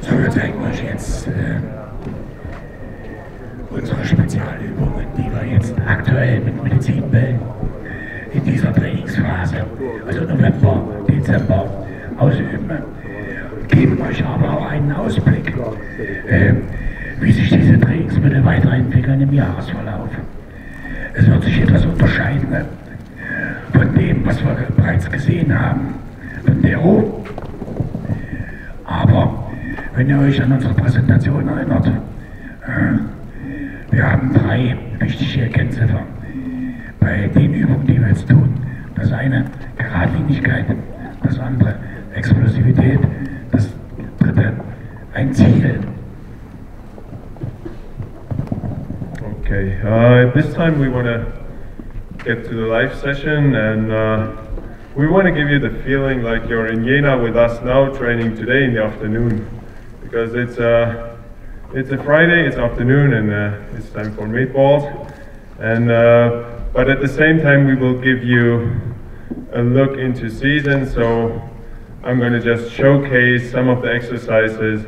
So, wir zeigen euch jetzt unsere Spezialübungen, die wir jetzt aktuell mit Medizinbällen in dieser Trainingsphase, also November, Dezember, ausüben. Geben euch aber auch einen Ausblick, wie sich diese Trainingsmittel weiterentwickeln im Jahresverlauf. Es wird sich etwas unterscheiden von dem, was wir bereits gesehen haben, von der Harro. Aber wenn ihr euch an unsere Präsentation erinnert, wir haben 3 wichtige Kennziffern bei den Übungen, die wir jetzt tun. Das eine Geradlinigkeit, das andere Explosivität, das dritte ein Ziel. Okay, at this time we want to get to the live session, and we want to give you the feeling like you're in Jena with us now, training today in the afternoon, because it's a Friday, it's afternoon, and it's time for meatballs. And but at the same time, we will give you a look into season. So I'm going to just showcase some of the exercises,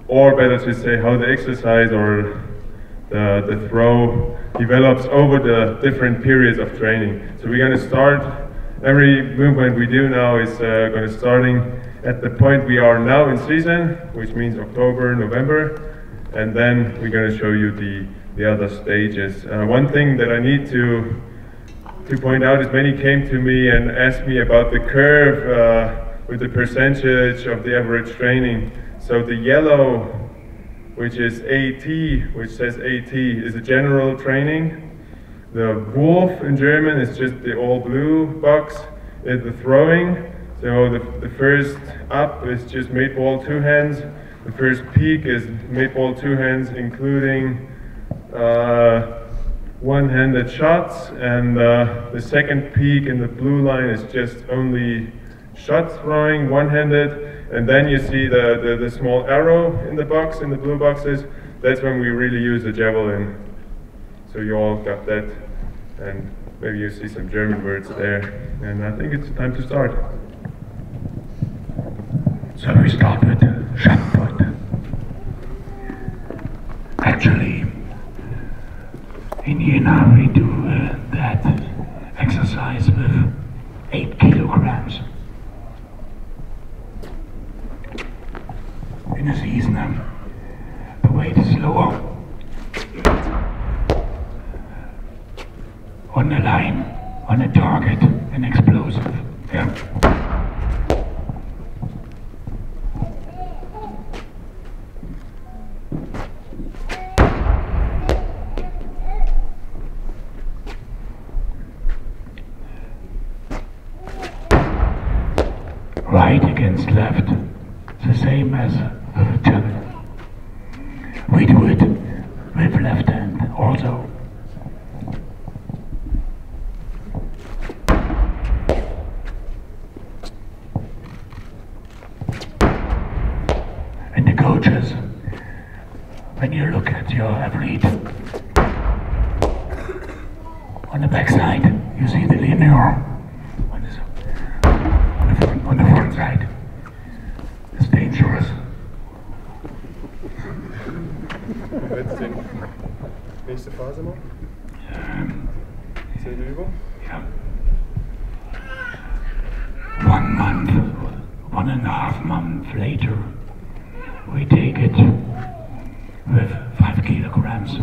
or better to say, how the exercise or the throw develops over the different periods of training. So we're going to start, every movement we do now is going to starting at the point we are now in season, which means October, November, and then we're going to show you the other stages. One thing that I need to point out is many came to me and asked me about the curve with the percentage of the average training. So the yellow, which is AT, which says AT, is a general training. The wolf in German is just the all blue box, is the throwing. So the first up is just made ball 2 hands. The first peak is made ball 2 hands, including one-handed shots. And the second peak in the blue line is just only shot throwing, one-handed. And then you see the small arrow in the box, in the blue boxes. That's when we really use the javelin. So you all got that. And maybe you see some German words there. And I think it's time to start. So we start with shot put. Actually, in Jena we do that exercise with 8 kilograms. In the season, the weight is lower. On the line, on a target, an explosive. Yeah. Right against left, the same as with a javelin. We do it with left hand also. And the coaches, when you look at your athlete, on the backside, you see the linear. On the front side. It's dangerous. Jetzt die nächste Phase noch? Selbe Übung? Yeah. 1 month, 1.5 months later, we take it with 5 kilograms.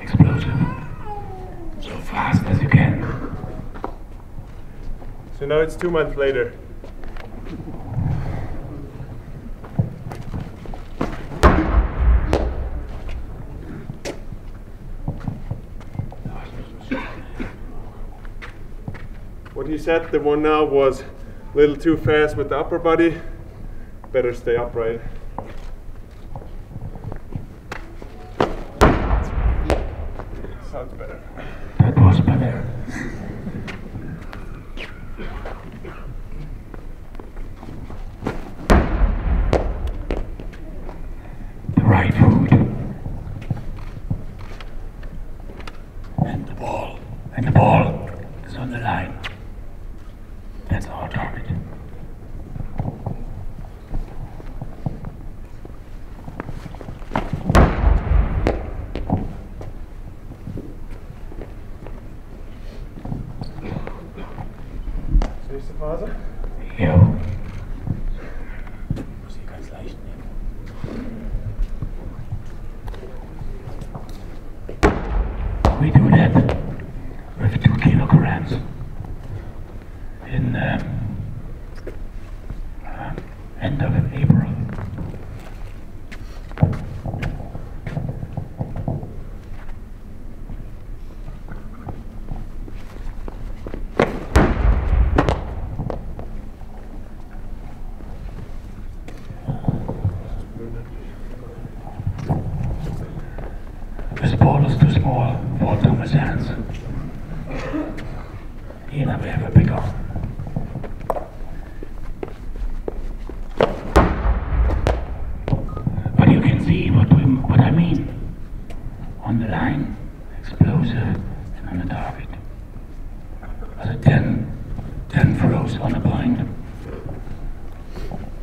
Explosive. So fast as you can. So now it's 2 months later. What he said, the one now was a little too fast with the upper body. Better stay upright. Sounds better. That was better. The right foot. And the ball. And the ball is on the line. That's our target. Phase. Jo. Muss ich ganz leicht nehmen. We do that with 2 kilograms in end of April. This ball is too small for Thomas' hands. Here now we have a bigger. But you can see what I mean. On the line, explosive, and on the target. Also 10 throws on a point.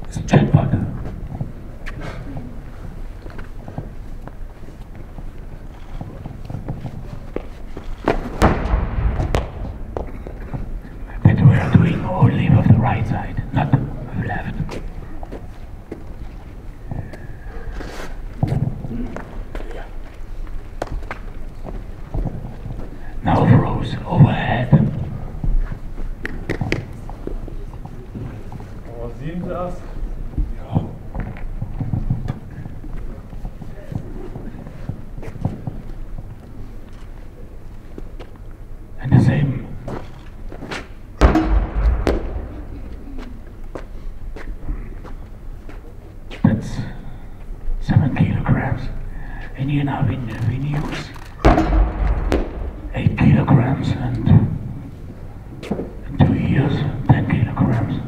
It's a jackpot. Only with the right side, not with the left. Now throws overhead. Was sehen Sie das? Ja. And the same. That's 7 kilograms. And you know, we use 8 kilograms and in 2 years, 10 kilograms.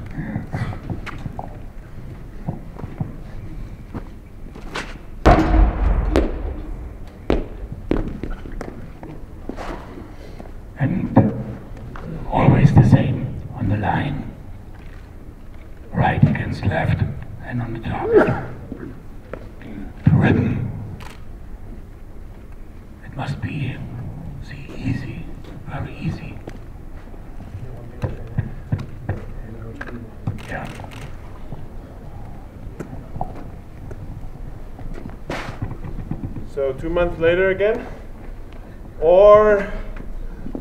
And always the same on the line. Right against left. And on the target, the rhythm, it must be, see, easy, very easy. Yeah. So 2 months later again, or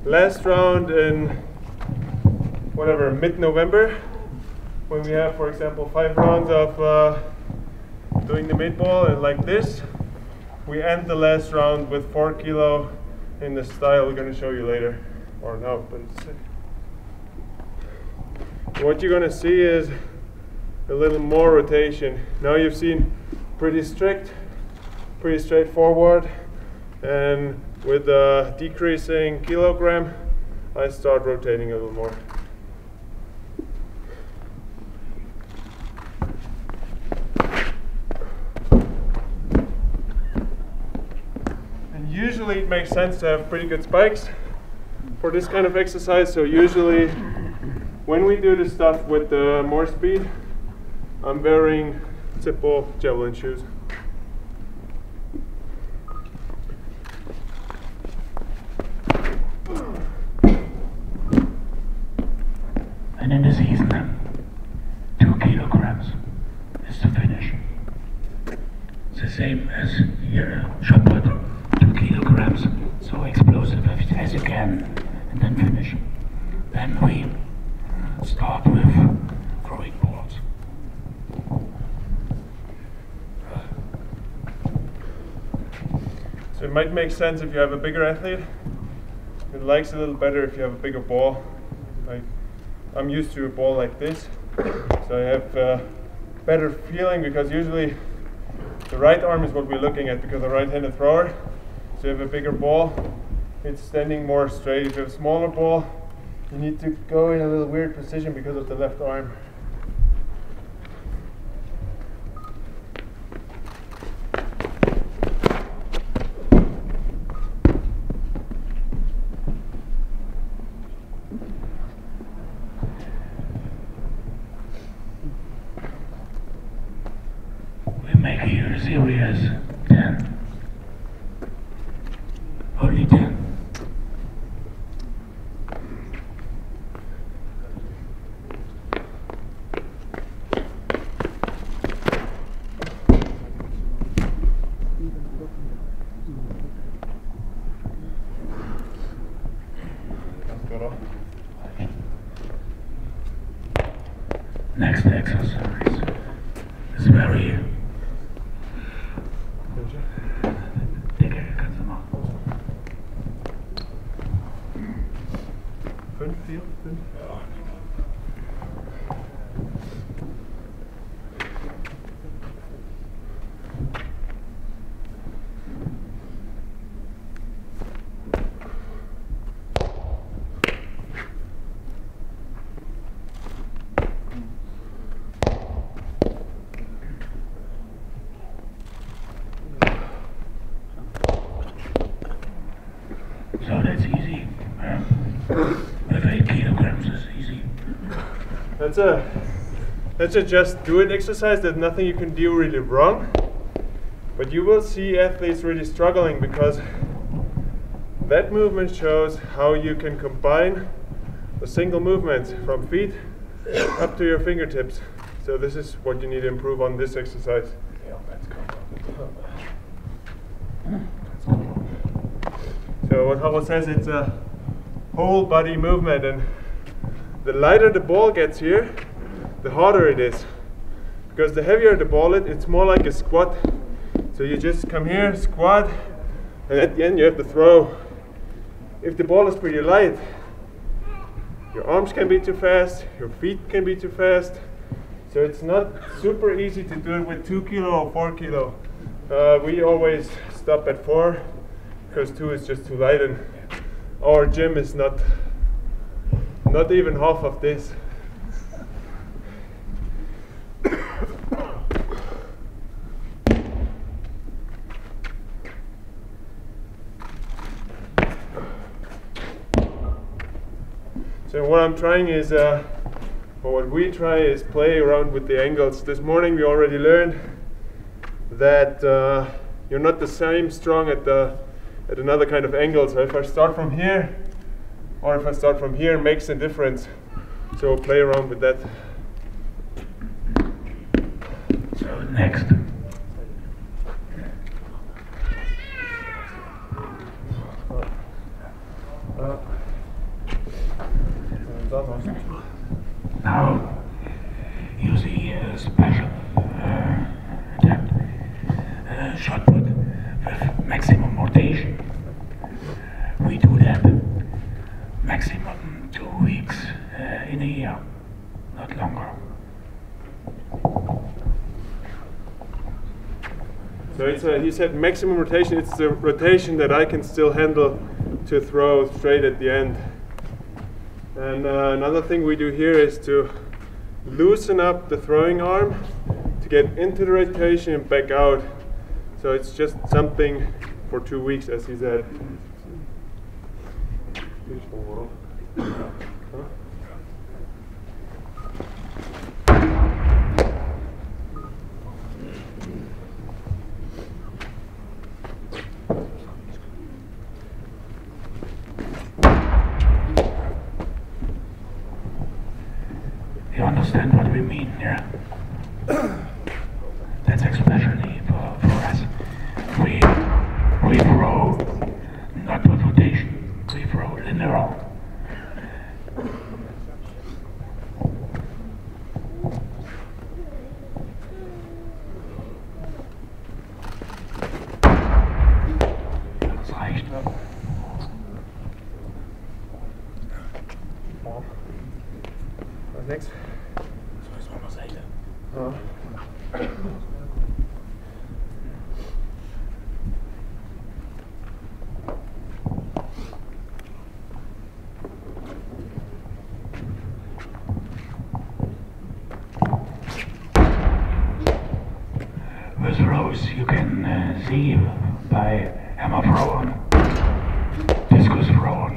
last round in whatever, mid-November, when we have, for example, 5 rounds of doing the mid ball, and like this, we end the last round with 4 kilo in the style we're going to show you later, or no, but what you're going to see is a little more rotation. Now you've seen pretty strict, pretty straightforward, and with the decreasing kilogram, I start rotating a little more. Usually it makes sense to have pretty good spikes for this kind of exercise, so usually when we do this stuff with more speed, I'm wearing simple javelin shoes. And in the season, 2 kilograms is the finish. It's the same as here, shot put. 2 kilograms, so explosive as you can, and then finish. Then we start with throwing balls. So it might make sense if you have a bigger athlete. It likes a little better if you have a bigger ball. Like I'm used to a ball like this, so I have a better feeling, because usually the right arm is what we're looking at, because I'm a right-handed thrower. So you have a bigger ball, it's standing more straight. If you have a smaller ball, you need to go in a little weird position because of the left arm. We make here series 10. Only 10. next exercise is very dicke, kannst du machen. 5, 4, 5. So that's easy. With 8 kilograms is easy. That's a just do it exercise. There's nothing you can do really wrong. But you will see athletes really struggling because that movement shows how you can combine the single movements from feet up to your fingertips. So this is what you need to improve on this exercise. So what Harro says, it's a whole body movement, and the lighter the ball gets here, the harder it is. Because the heavier the ball is, it's more like a squat. So you just come here, squat, and at the end you have to throw. If the ball is pretty light, your arms can be too fast, your feet can be too fast. So it's not super easy to do it with 2 kilo or 4 kilo. We always stop at 4 because 2 is just too light, and our gym is not even half of this. So what I'm trying is, or what we try is play around with the angles. This morning we already learned that you're not the same strong at another kind of angle. So if I start from here or if I start from here, it makes a difference. So play around with that. So next. Now you see a special shot put with maximum rotation. We do that maximum 2 weeks in a year, not longer. So it's he said maximum rotation. It's the rotation that I can still handle to throw straight at the end. And another thing we do here is to loosen up the throwing arm to get into the rotation and back out. So it's just something for 2 weeks, as he said. You understand what we mean here? That's especially for us. We throw not with rotation, we throw linear. Das reicht. Was next? So ist man Seite. With rows you can see by hammer thrower, discus thrower,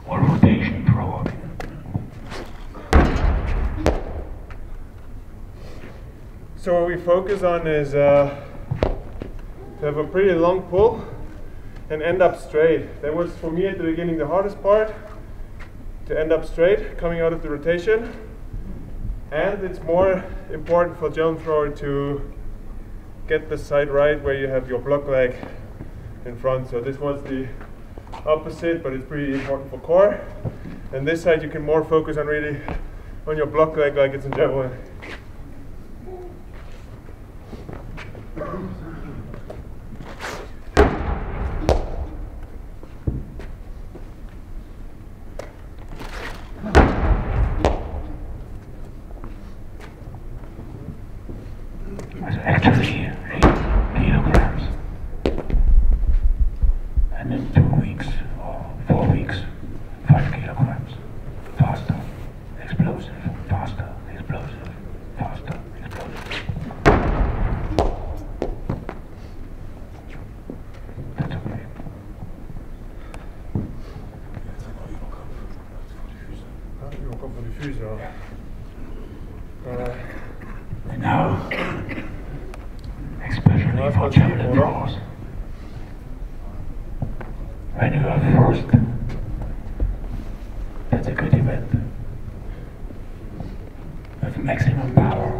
or rotation thrower. So what we focus on is to have a pretty long pull and end up straight. That was for me at the beginning the hardest part, to end up straight coming out of the rotation. And it's more important for jump thrower to get the side right where you have your block leg in front. So this was the opposite, but it's pretty important for core. And this side you can more focus on really on your block leg like it's in javelin. Actually 8 kilograms, and in 2 weeks or 4 weeks 5 kilograms. Faster, explosive, faster, explosive, faster, explosive. That's okay. Je komt van die vuur af. And now, especially for javelin throwers, when you are first, that's a good event with maximum power.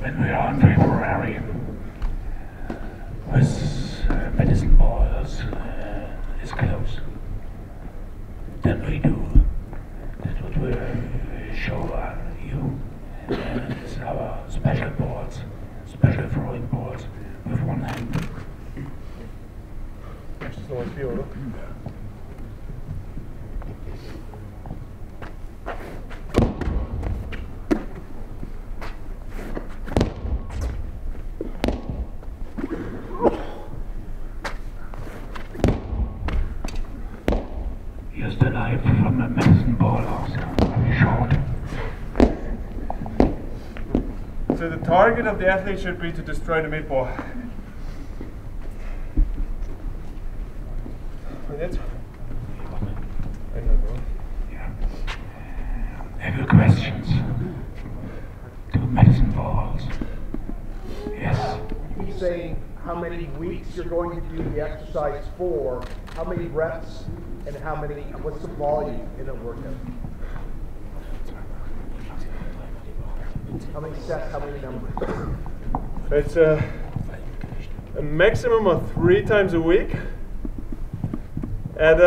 When we are in February with medicine balls is close, then we do, that's what we show you, is our special balls, special throwing balls with one hand. That's just one feel, look. Here's the knife from a medicine ball also, very short. So the target of the athlete should be to destroy the meatball. And that's Have you questions to medicine balls? Yes. He's saying how many weeks you're going to do the exercise for, how many reps, and what's the volume in a workout? How many sets, how many numbers? It's a maximum of 3 times a week. And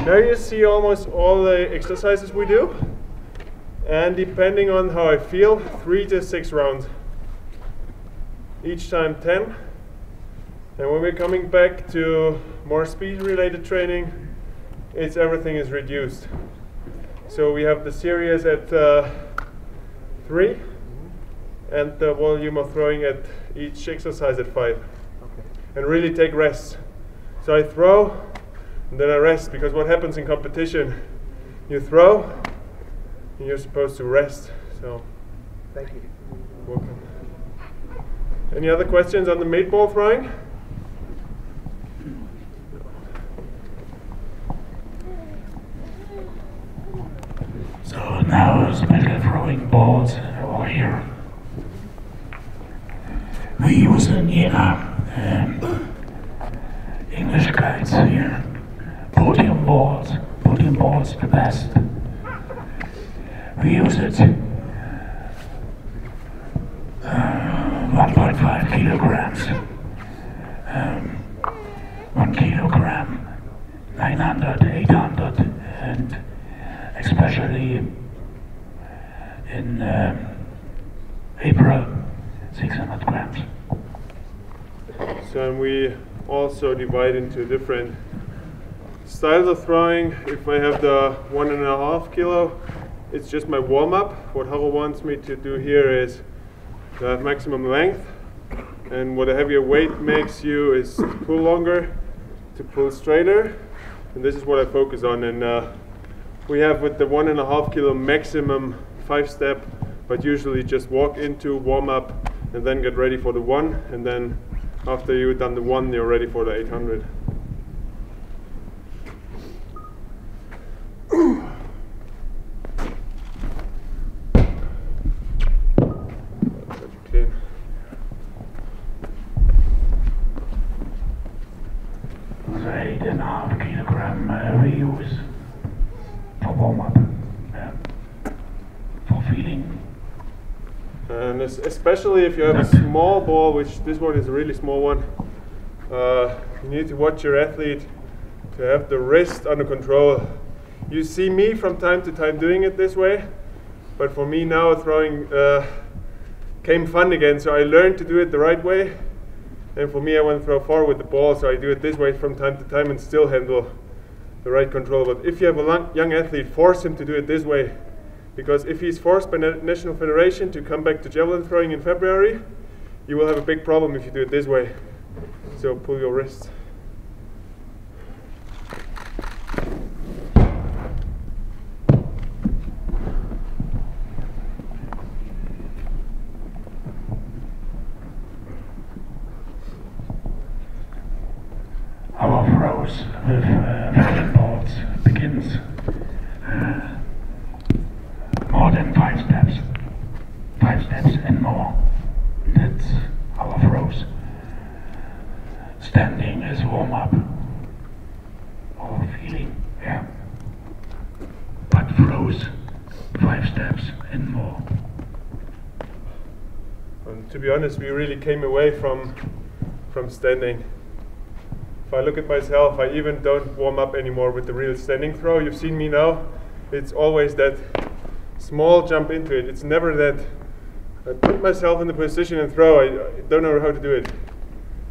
now you see almost all the exercises we do. And depending on how I feel, 3 to 6 rounds. Each time 10. And when we're coming back to more speed-related training, everything is reduced. So we have the series at 3, and the volume of throwing at each exercise at 5. Okay. And really take rests. So I throw, and then I rest, because what happens in competition, you throw, and you're supposed to rest. So, Thank you. welcome. Any other questions on the meatball throwing? So now special throwing balls over here. We use in English guides here. Podium balls the best. We use it 1.5 kilograms, 1 kilogram, 900, 800, and especially in April, 600 grams. So we also divide into different styles of throwing. If I have the 1.5 kilo, it's just my warm-up. What Harro wants me to do here is to have maximum length, and what a heavier weight makes you is to pull longer, to pull straighter, and this is what I focus on. And we have with the 1.5 kilo maximum 5-step, but usually just walk into, warm up, and then get ready for the 1, and then after you've done the 1, you're ready for the 800. 1.5 kilogram reuse for warm-up, for feeling. And especially if you have a small ball, which this one is a really small one, you need to watch your athlete to have the wrist under control. You see me from time to time doing it this way, but for me now throwing came fun again, so I learned to do it the right way. And for me, I want to throw far with the ball, so I do it this way from time to time and still handle the right control. But if you have a young athlete, force him to do it this way. Because if he's forced by National Federation to come back to javelin throwing in February, you will have a big problem if you do it this way. So pull your wrist. Our throws with vacuum boards begins more than 5 steps. 5 steps and more. That's our throws. Standing is warm up. Or feeling, yeah. But throws 5 steps and more. And to be honest, we really came away from standing. If I look at myself, I even don't warm up anymore with the real standing throw. You've seen me now. It's always that small jump into it. It's never that I put myself in the position and throw. I don't know how to do it.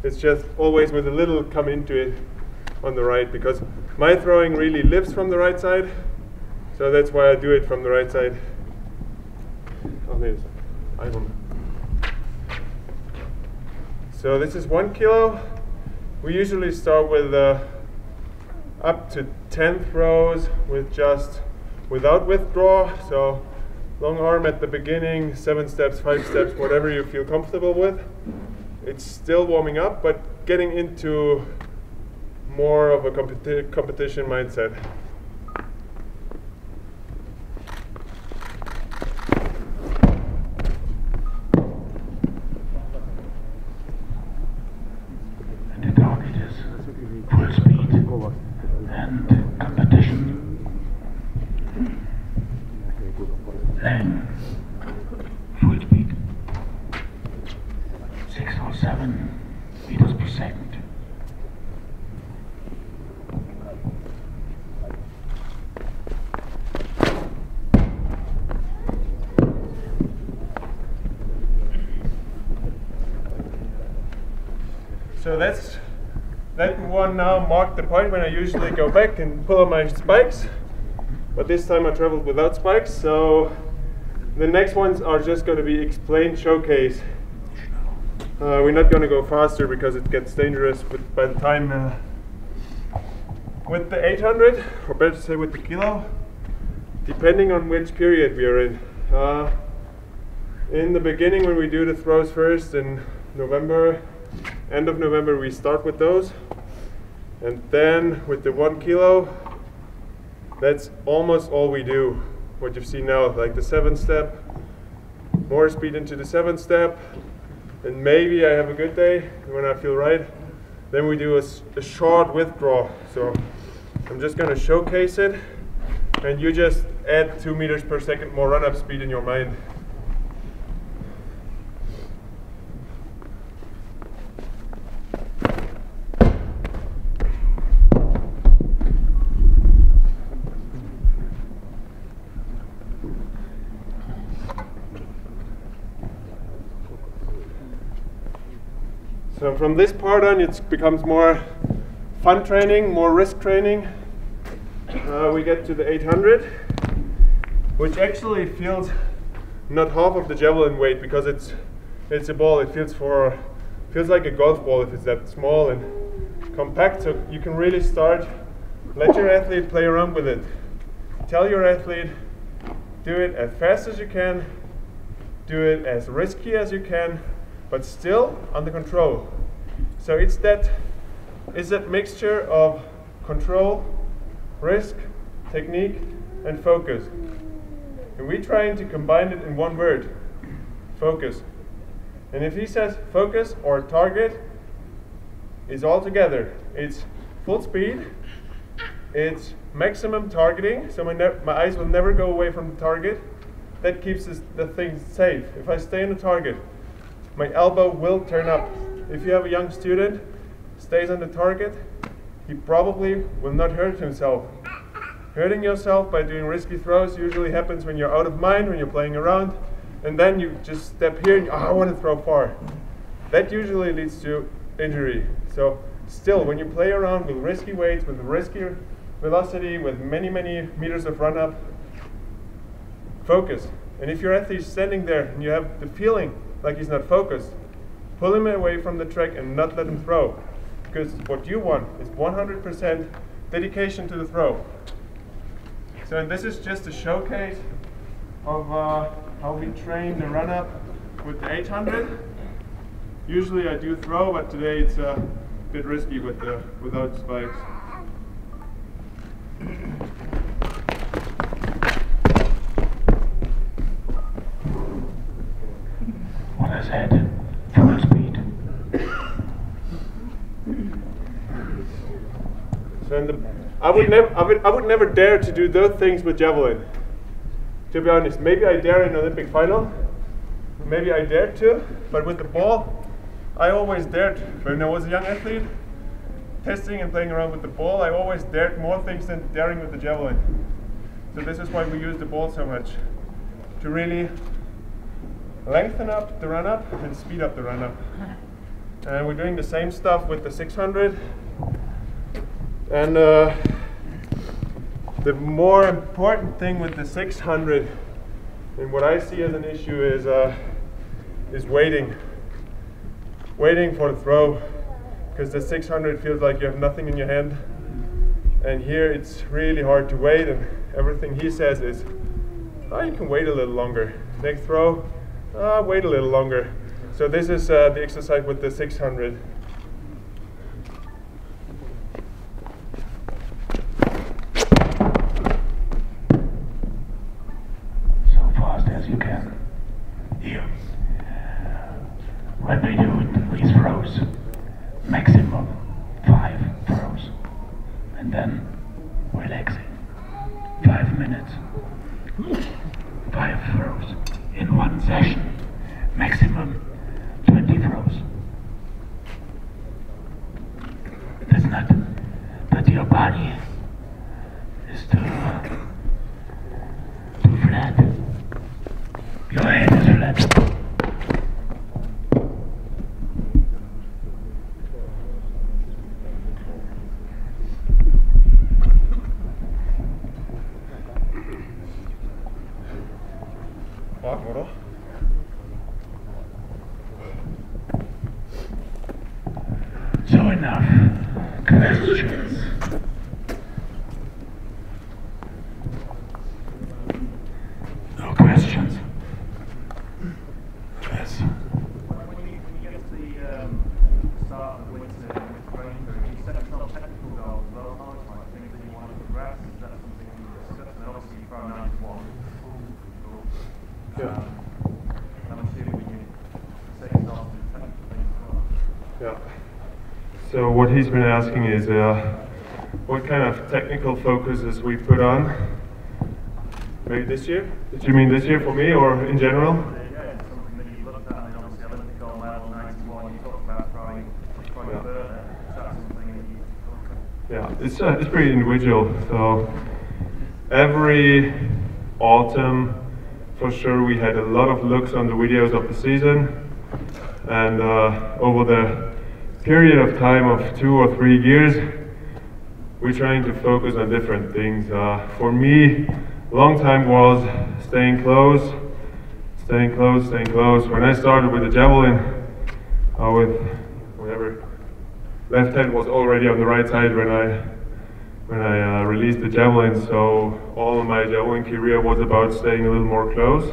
It's just always with a little come into it on the right, because my throwing really lives from the right side. So that's why I do it from the right side. So this is 1 kilo. We usually start with up to 10 throws with just without withdraw. So long arm at the beginning, 7 steps, 5 steps, whatever you feel comfortable with. It's still warming up, but getting into more of a competition mindset. Full speed and competition. Then full speed. 6 or 7 meters per second. So that one now marked the point when I usually go back and pull on my spikes, but this time I traveled without spikes, so the next ones are just going to be explain showcase. We're not going to go faster because it gets dangerous, but by the time with the 800, or better to say with the kilo, depending on which period we are in the beginning when we do the throws first in November, end of November, we start with those, and then with the 1 kilo, that's almost all we do. What you've seen now, like the 7-step, more speed into the 7-step, and maybe I have a good day when I feel right. Then we do a short withdraw. So I'm just going to showcase it, and you just add 2 meters per second more run-up speed in your mind. So from this part on, it becomes more fun training, more risk training. We get to the 800, which actually feels not half of the javelin weight because it's a ball. It feels like a golf ball if it's that small and compact. So you can really start. Let your athlete play around with it. Tell your athlete, do it as fast as you can, do it as risky as you can, but still under control. So it's that mixture of control, risk, technique, and focus. And we're trying to combine it in one word, focus. And if he says focus or target, is all together. It's full speed. It's maximum targeting, so my eyes will never go away from the target. That keeps the thing safe. If I stay on the target, my elbow will turn up. If you have a young student, stays on the target, he probably will not hurt himself. Hurting yourself by doing risky throws usually happens when you're out of mind, when you're playing around, and then you just step here and I want to throw far. That usually leads to injury. So still, when you play around with risky weights, with risky velocity, with many meters of run up, focus. And if your athlete is standing there and you have the feeling like he's not focused, pull him away from the track and not let him throw. Because what you want is 100% dedication to the throw. So this is just a showcase of how we train the run up with the 800. Usually I do throw, but today it's a bit risky without spikes. What I said, full speed. So I would never dare to do those things with javelin. To be honest, maybe I dare in an Olympic final. Maybe I dared to, but with the ball, I always dared. When I was a young athlete, testing and playing around with the ball, I always dared more things than daring with the javelin. So this is why we use the ball so much, to really lengthen up the run up and speed up the run up. And we're doing the same stuff with the 600. And the more important thing with the 600, and what I see as an issue is waiting for the throw, because the 600 feels like you have nothing in your hand, and here it's really hard to wait. And everything he says is, oh, you can wait a little longer. Next throw, wait a little longer. So this is the exercise with the 600. You can. Here. When we do these throws, maximum 5 throws, and then relaxing. 5 minutes. 5 throws in one session. Maximum 20 throws. That's not that your body is too flat. Your head is flat. So enough questions. No questions. Yes. When you get to the start of the winter training, do you set yourself technical goals as well, like things that you want to progress? Is that something you discuss? And obviously you throw 91. Yeah. I'm assuming you set yourself to technical things as well. Yeah. So what he's been asking is what kind of technical focuses we put on. Maybe this year? Did you mean this year for me or in general? Yeah, it's something that you looked at, and obviously Olympic gold medal 91, you talked about throwing further. Is that something that you talked about? Yeah, it's pretty individual. So every autumn, for sure, we had a lot of looks on the videos of the season, and over the period of time of 2 or 3 years, we're trying to focus on different things. For me, long time was staying close. When I started with the javelin, with whatever, left hand was already on the right side when I released the javelin. So all of my javelin career was about staying a little more close.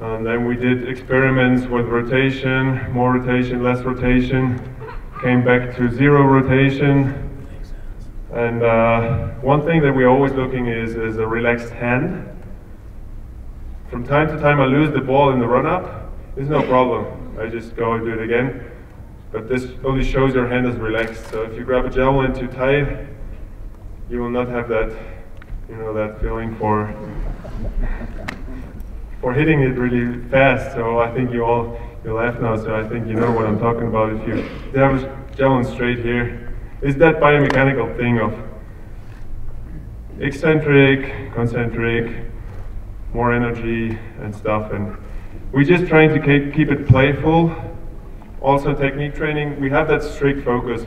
And then we did experiments with rotation, more rotation, less rotation. Came back to 0 rotation. And one thing that we're always looking is a relaxed hand. From time to time I lose the ball in the run-up. It's no problem. I just go and do it again. But this only shows your hand is relaxed. So if you grab a javelin too tight, you will not have that, you know, that feeling for hitting it really fast. So I think you laugh now. So I think you know what I'm talking about. If you have a javelin straight here, it's that biomechanical thing of eccentric, concentric, more energy and stuff. And we're just trying to keep it playful. Also technique training, we have that strict focus.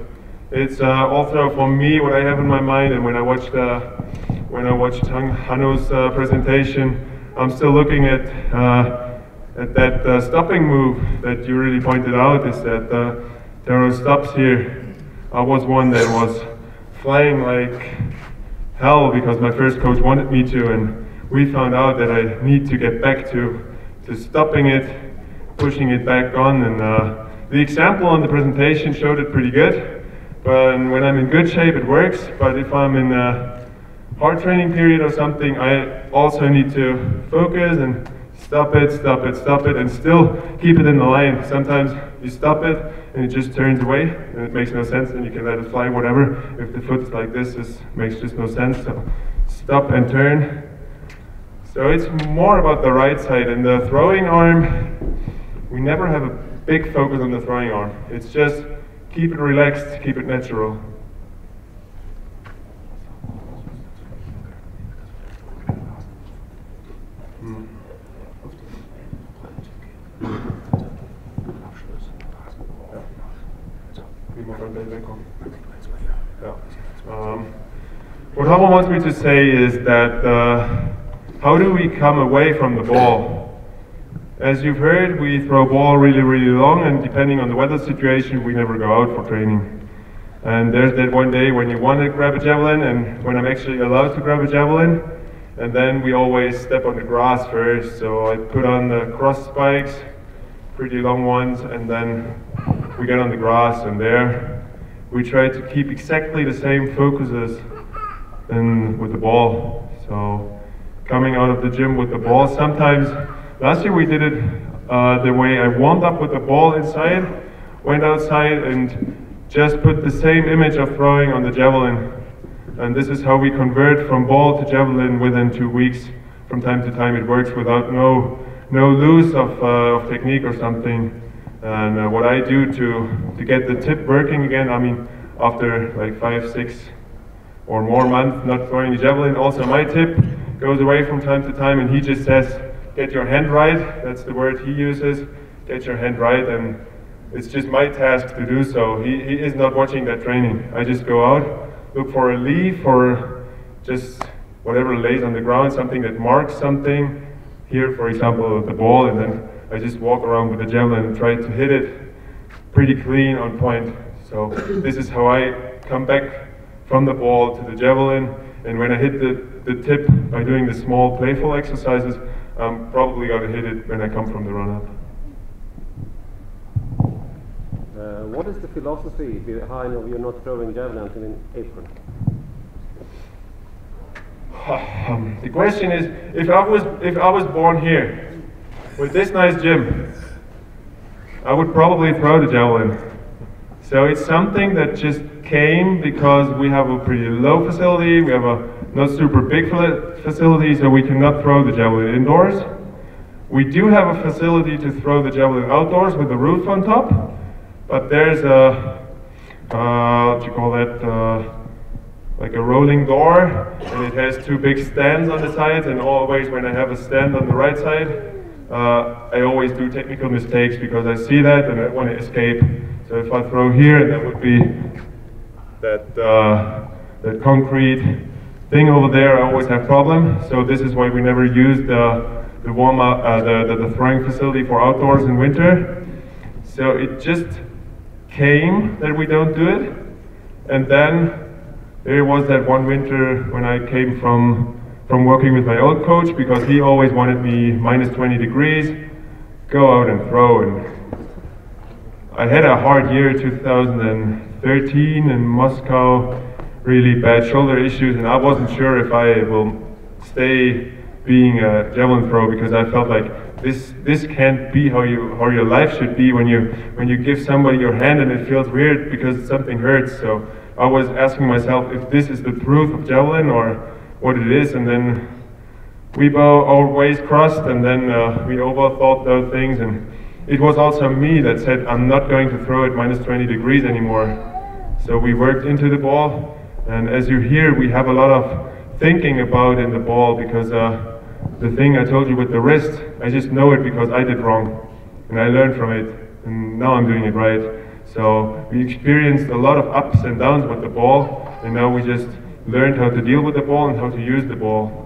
It's also for me what I have in my mind, and when I watched Hanno's presentation, I'm still looking at that stopping move that you really pointed out, is that there are stops here. I was one that was flying like hell because my first coach wanted me to, and we found out that I need to get back to stopping it, pushing it back on, and the example on the presentation showed it pretty good. But when I'm in good shape, it works. But if I'm in a hard training period or something, I also need to focus and stop it, and still keep it in the line. Sometimes you stop it and it just turns away and it makes no sense, and you can let it fly, whatever. If the foot's like this, it makes just no sense. So stop and turn. So it's more about the right side. And the throwing arm, we never have a big focus on the throwing arm. It's just keep it relaxed, keep it natural. What Harro wants me to say is that how do we come away from the ball? As you've heard, we throw ball really, really long, and depending on the weather situation, we never go out for training. And there's that one day when you want to grab a javelin, and when I'm actually allowed to grab a javelin, and then we always step on the grass first. So I put on the cross spikes, pretty long ones, and then we get on the grass, and there we try to keep exactly the same focuses and with the ball. So coming out of the gym with the ball, sometimes last year we did it the way I warmed up with the ball inside, went outside and just put the same image of throwing on the javelin. And this is how we convert from ball to javelin within 2 weeks. From time to time it works without no lose of technique or something. And what I do to get the tip working again, I mean, after like 5, 6 or more months not throwing the javelin, also my tip goes away from time to time, and he just says, get your hand right. That's the word he uses, get your hand right, and it's just my task to do so. He is not watching that training. I just go out, look for a leaf or just whatever lays on the ground, something that marks something. Here, for example, the ball, and then I just walk around with the javelin and try to hit it pretty clean on point. So this is how I come back from the ball to the javelin, and when I hit the tip by doing the small playful exercises, I'm probably going to hit it when I come from the run-up. What is the philosophy behind of you not throwing javelins in an apron? The question is, if I was born here with this nice gym, I would probably throw the javelin. So it's something that just came because we have a pretty low facility, we have a not super big facility, so we cannot throw the javelin indoors. We do have a facility to throw the javelin outdoors with a roof on top, but there's a, what do you call that, like a rolling door, and it has 2 big stands on the sides, and always when I have a stand on the right side, I always do technical mistakes because I see that and I want to escape. So if I throw here, that would be that concrete thing over there, I always have problems. So this is why we never use the warm-up, the throwing facility for outdoors in winter. So it just came that we don't do it, and then there was that one winter when I came from working with my old coach, because he always wanted me minus 20 degrees, go out and throw. And I had a hard year, 2013 in Moscow, really bad shoulder issues, and I wasn't sure if I will stay being a javelin thrower, because I felt like this can't be how your life should be when you give somebody your hand and it feels weird because something hurts. So I was asking myself if this is the truth of javelin or what it is, and then we both our ways crossed, and then we overthought those things, and it was also me that said I'm not going to throw it minus 20 degrees anymore. So we worked into the ball, and as you hear, we have a lot of thinking about in the ball, because the thing I told you with the wrist, I just know it because I did wrong, and I learned from it, and now I'm doing it right. So we experienced a lot of ups and downs with the ball, and now we just learned how to deal with the ball and how to use the ball.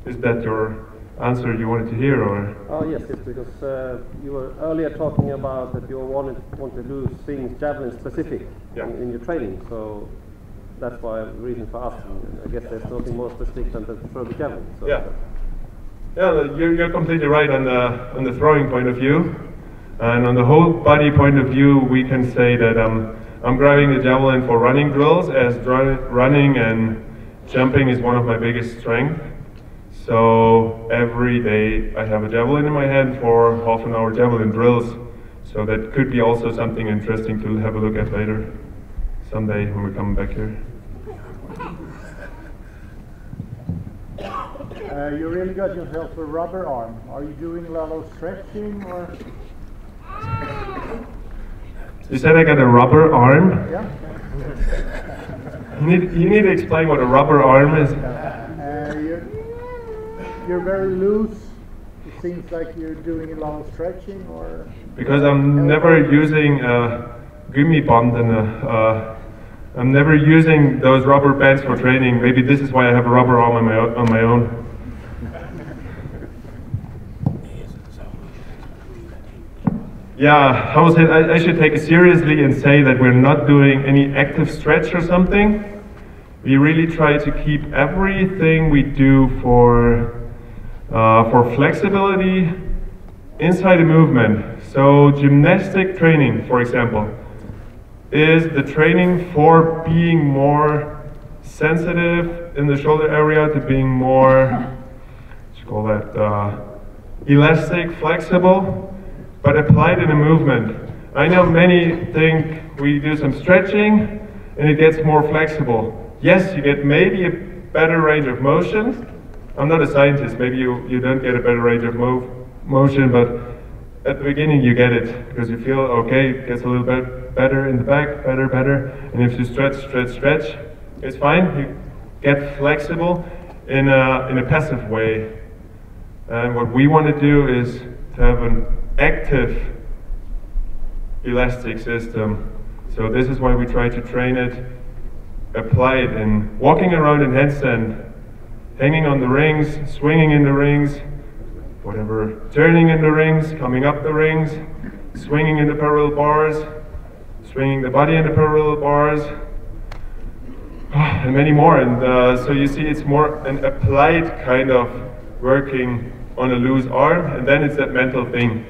Is that your answer you wanted to hear, or? Oh yes, yes, because you were earlier talking about that you want to do things javelin specific in your training, so that's why the reason for asking. I guess there's nothing more specific than to throw the javelin. So. Yeah, you're completely right on the throwing point of view, and on the whole body point of view, we can say that I'm grabbing the javelin for running drills, as running and jumping is one of my biggest strengths. So every day I have a javelin in my hand for half an hour javelin drills. So that could be also something interesting to have a look at later, someday when we come back here. You really got yourself a rubber arm. Are you doing a lot of stretching, or? You said I got a rubber arm? Yeah. You need to explain what a rubber arm is. You're very loose. It seems like you're doing a lot of stretching, or? Because I'm never using a Gummiband and I'm never using those rubber bands for training. Maybe this is why I have a rubber arm on my own. Yeah, how was it? I should take it seriously and say that we're not doing any active stretch or something. We really try to keep everything we do for flexibility inside the movement. So gymnastic training, for example, is the training for being more sensitive in the shoulder area, to being more, what you call that, elastic, flexible, but applied in a movement. I know many think we do some stretching and it gets more flexible. Yes, you get maybe a better range of motion. I'm not a scientist, maybe you don't get a better range of motion, but at the beginning you get it, because you feel, okay, it gets a little bit better in the back, better, and if you stretch, it's fine. You get flexible in a passive way. And what we want to do is to have an active elastic system. So this is why we try to train it, apply it in walking around in handstand, hanging on the rings, swinging in the rings, whatever, turning in the rings, coming up the rings, swinging in the parallel bars, swinging the body in the parallel bars, and many more. And so you see, it's more an applied kind of working on a loose arm, and then it's that mental thing.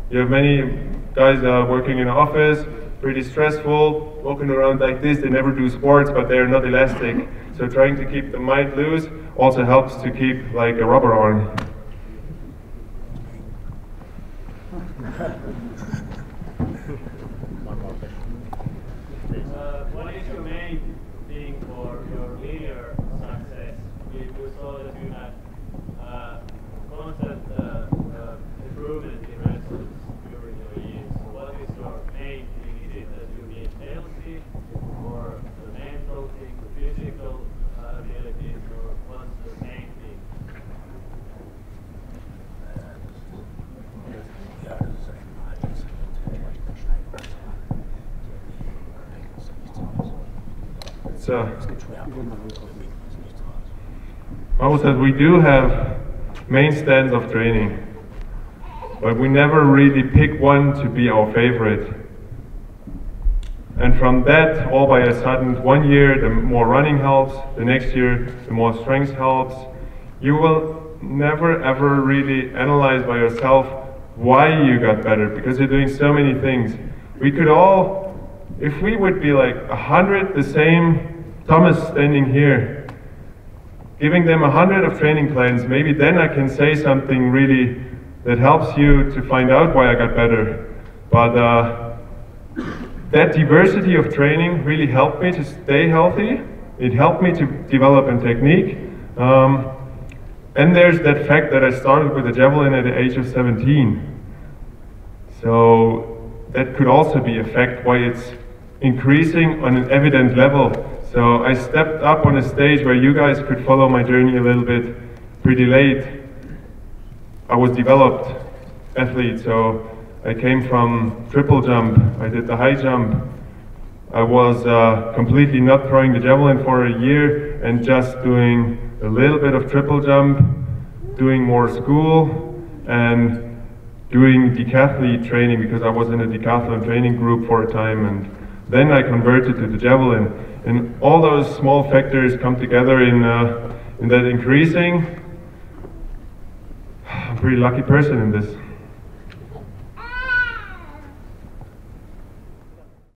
You have many guys working in an office, pretty stressful, walking around like this. They never do sports, but they're not elastic. So trying to keep the mind loose also helps to keep like a rubber arm. What is your main thing for your linear success? We saw that you had constant improvement in wrestles during your years. So what is your main thing? Is it that you need healthy, or the mental thing, the physical abilities, or what's the main thing? Harro says we do have main stands of training, but we never really pick one to be our favorite. And from that, all by a sudden, one year the more running helps, the next year the more strength helps. You will never ever really analyze by yourself why you got better, because you're doing so many things. We could all, if we would be like 100 the same Thomas standing here, giving them 100 of training plans, maybe then I can say something really that helps you to find out why I got better. But that diversity of training really helped me to stay healthy. It helped me to develop a technique. And there's that fact that I started with the javelin at the age of 17. So that could also be a fact why it's increasing on an evident level. So I stepped up on a stage where you guys could follow my journey a little bit pretty late. I was developed athlete, so I came from triple jump, I did the high jump. I was completely not throwing the javelin for a year and just doing a little bit of triple jump, doing more school, and doing decathlete training because I was in a decathlon training group for a time, and then I converted to the javelin. And all those small factors come together in that increasing. I'm a pretty lucky person in this.